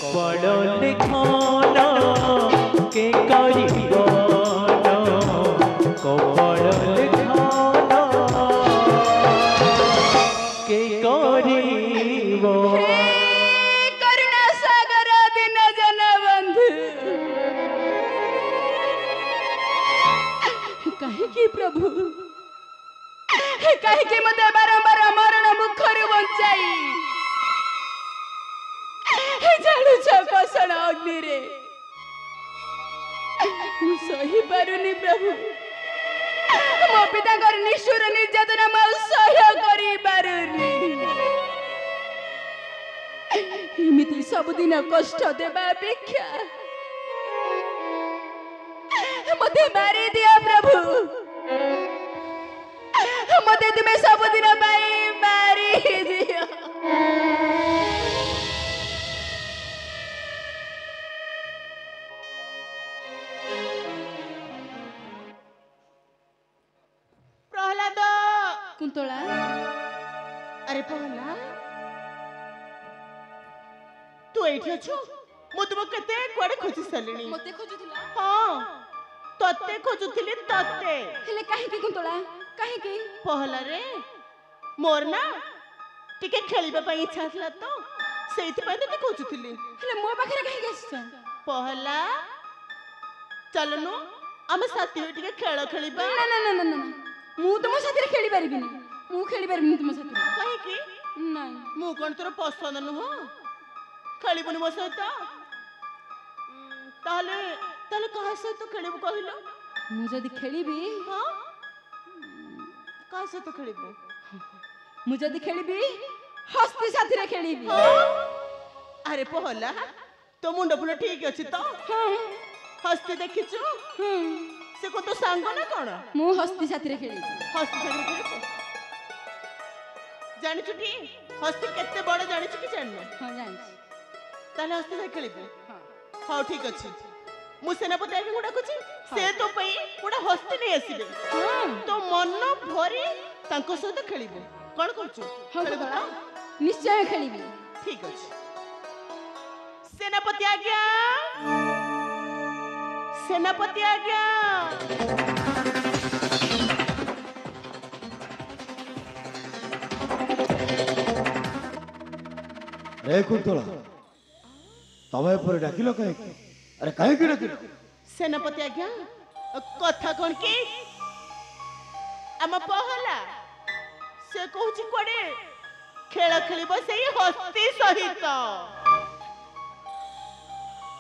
कपड़ लिखन के करिबो कपड़ लिखन के करिबो करुणा सागर दिन जन बंधु कहीं प्रभु कहीं मते बारंबार मरण मुखर बंचाई जानुछ कषण अग्नि रे सही पारुनी प्रभु मो पिता निष्ठुर निर्यातना सह्य करी पारुनी एमिति सबुदिन कष्ट देवा अपेक्षा मते मारी दिया प्रभु मते तुमे सबुदिन मारी दिया प्रहलाद कुंतला अरे प्रहलाद तू एठी अछु मु तुम केते कोडे खोजि सलिनी मते खोजुथिला हां तत्ते खोजुथिली तत्ते हेले काहे की कुंतला काहे की पहला रे मोर ना टिके खेलिबा पई इच्छा थला तो सेइथि पई ते खोजुथिली हेले मो पाखरे काहे गेस पहला चलनु आमे साथी होई टिके खेल खेलिबा ना ना ना ना ना मु तुम साथी रे खेली परिबिनी मु खेली परिबिनी तुम साथी काहे की नहीं मु कोन तोर पसंद नु हो खेलिबनी मो सहित ताले ताले कहा सहित खेलिबु कहिलो मु जदी खेलीबी हां कहा सहित खेलिबु मु जदी खेलीबी हस्ती साथी रे खेलीबी अरे पहला तो मुंड फुल ठीक अछि तो हां हस्ती देखिछु से को तो सांग ना कोन मु हस्ती साथी रे खेलीबी हस्ती साथी रे खेलिबु जानि छुटी हस्ती केते बड़ जानि छु कि जानने हां जानि ताले हस्ती से खेलिबु हां हां ठीक अछि मु सेनापति आके गुडा कुछि से तो पई गुडा हस्ती नै आसीबे तो मन भरी तांको सहित खेलिबु कोन करछु हां निश्चय खेलीबी ठीक अछि सेनापति आज्ञा सेनापति आज्ञा रे कुंतला तमे पर डाकिलो काहे अरे काहे की डाकिलो सेनापति आज्ञा कथा कोन की आम पहला से कहूची कोडे खेल खेलिब सेई हस्ती सहित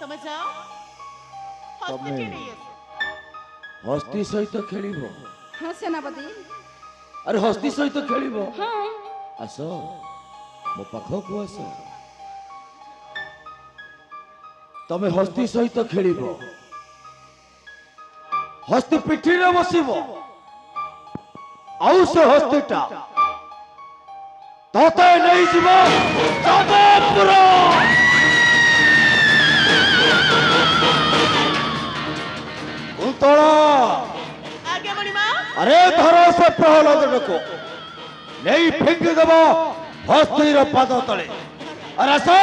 तमे जाओ हस्ती के नहीं हस्ती सहित खेलिबो हां सेनापति अरे हस्ती सहित खेलिबो हां आस मो पाखक आस तमे हस्ती सहित खेलिबो हस्ती पिठी रे बसिबो आउ से हस्तीटा तते नहीं जीवो जादवपुर कुंतला आगे मणिमा अरे धरो से प्रहलाद को नहीं फेंक देबो हस्तीर पाद तले अरे सो